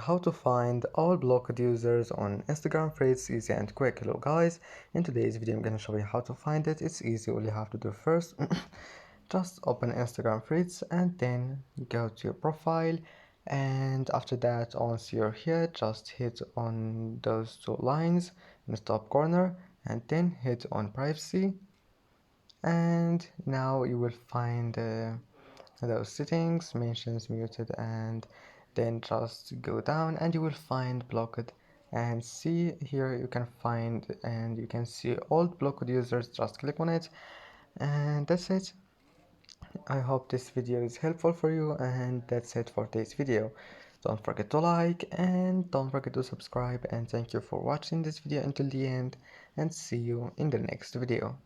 how to find all blocked users on Instagram Threads easy and quick. Hello guys, in today's video I'm gonna show you how to find it. It's easy. All you have to do first just open Instagram Threads and then go to your profile, and after that once you're here just hit on those two lines in the top corner and then hit on privacy, and now you will find those settings, mentions, muted, and then just go down and you will find blocked, and see here you can find and you can see all blocked users. Just click on it and that's it. I hope this video is helpful for you, and that's it for this video. Don't forget to like and don't forget to subscribe, and thank you for watching this video until the end, and see you in the next video.